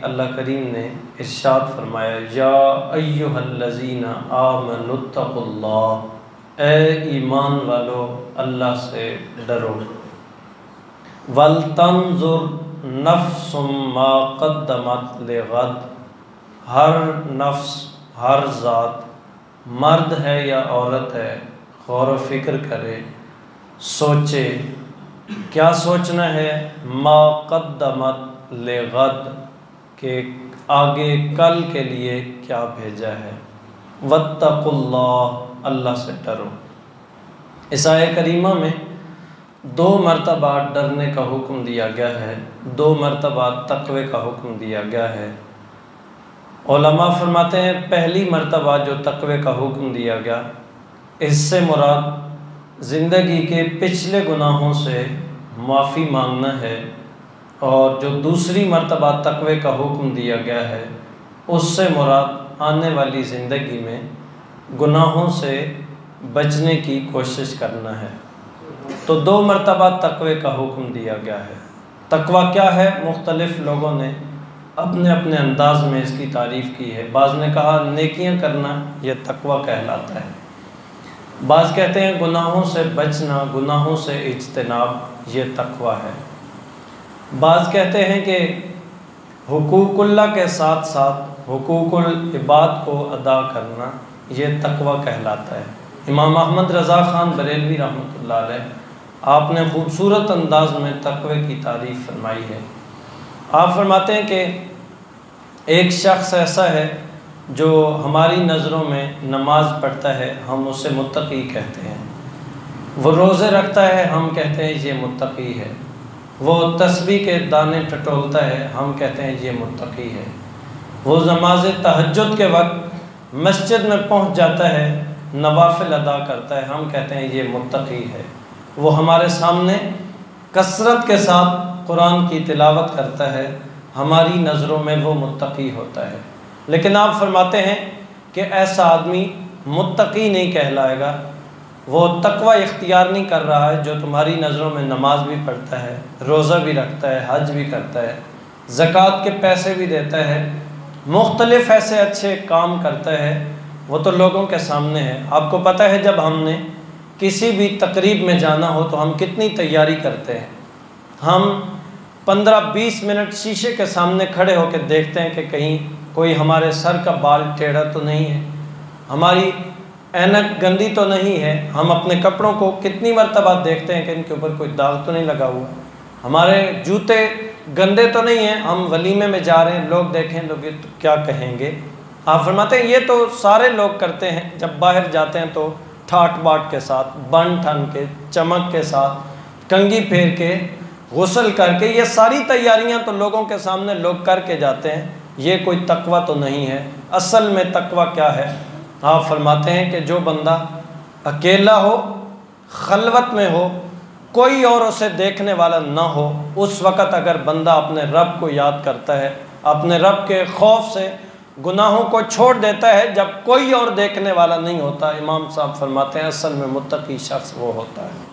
अल्लाह करीम ने इरशाद फरमाया, या अय्युहल्लज़ीना आमनुत्तकुल्लाह, ए ईमान वालो अल्लाह से डरो। वलतंजुर नफ्सुम मा क़द्दमत लिग़द, हर नफ्स हर ज़ात, मर्द है या औरत है, गौर व फिक्र करे, सोचे। क्या सोचना है? मा क़द्दमत लिग़द, के आगे कल के लिए क्या भेजा है। वत्तकुल्लाह, अल्लाह से डरो। इस आयत करीमा में 2 मरतबा डरने का हुक्म दिया गया है, 2 मरतबा तक़वे का हुक्म दिया गया है। उलमा फरमाते हैं पहली मरतबा जो तक़वे का हुक्म दिया गया, इससे मुराद ज़िंदगी के पिछले गुनाहों से माफ़ी मांगना है, और जो दूसरी मरतबा तक़वे का हुक्म दिया गया है उससे मुराद आने वाली ज़िंदगी में गुनाहों से बचने की कोशिश करना है। तो 2 मरतबा तक़वे का हुक्म दिया गया है। तक़वा क्या है? मुख्तलिफ़ लोगों ने अपने अपने अंदाज में इसकी तारीफ़ की है। बाज़ ने कहा नेकियां करना यह तक़वा कहलाता है, बाज़ कहते हैं गुनाहों से बचना, गुनाहों से इज्तिनाब यह तक़वा है। बाज़ कहते हैं कि हुकूकुल्लाह के साथ साथ हुकूकुल इबाद को अदा करना यह तक़वा कहलाता है। इमाम अहमद रज़ा ख़ान बरेलवी रहमतुल्लाह अलैह आपने ख़ूबसूरत अंदाज में तक़वे की तारीफ़ फरमाई है। आप फरमाते हैं कि एक शख्स ऐसा है जो हमारी नज़रों में नमाज़ पढ़ता है, हम उसे मुत्तक़ी कहते हैं। वो रोज़े रखता है, हम कहते हैं ये मुत्तक़ी है। वो तस्बीह के दाने टटोलता है, हम कहते हैं ये मुत्तक़ी है। वो नमाज तहज्जुद के वक्त मस्जिद में पहुंच जाता है, नवाफिल अदा करता है, हम कहते हैं ये मुत्तक़ी है। वो हमारे सामने कसरत के साथ कुरान की तिलावत करता है, हमारी नज़रों में वो मुत्तक़ी होता है। लेकिन आप फरमाते हैं कि ऐसा आदमी मुत्तक़ी नहीं कहलाएगा, वो तक़वा इख्तियार नहीं कर रहा है जो तुम्हारी नज़रों में नमाज भी पढ़ता है, रोज़ा भी रखता है, हज भी करता है, ज़कात के पैसे भी देता है, मुख्तलिफ़ ऐसे अच्छे काम करता है, वो तो लोगों के सामने है। आपको पता है जब हमने किसी भी तकरीब में जाना हो तो हम कितनी तैयारी करते हैं। हम 15-20 मिनट शीशे के सामने खड़े होकर देखते हैं कि कहीं कोई हमारे सर का बाल टेढ़ा तो नहीं है, हमारी ऐनक गंदी तो नहीं है, हम अपने कपड़ों को कितनी मरतबा देखते हैं कि इनके ऊपर कोई दाग तो नहीं लगा हुआ, हमारे जूते गंदे तो नहीं हैं, हम वलीमे में जा रहे हैं, लोग देखें लोग तो क्या कहेंगे। आप फरमाते हैं ये तो सारे लोग करते हैं, जब बाहर जाते हैं तो ठाट बाट के साथ, बन ठन के, चमक के साथ, कंघी फेर के, गुस्ल करके, ये सारी तैयारियां तो लोगों के सामने लोग करके जाते हैं। ये कोई तक़वा तो नहीं है। असल में तक़वा क्या है? आप फरमाते हैं कि जो बंदा अकेला हो, खलवत में हो, कोई और उसे देखने वाला ना हो, उस वक़्त अगर बंदा अपने रब को याद करता है, अपने रब के खौफ से गुनाहों को छोड़ देता है, जब कोई और देखने वाला नहीं होता, इमाम साहब फरमाते हैं असल में मुत्तक़ी शख्स वो होता है।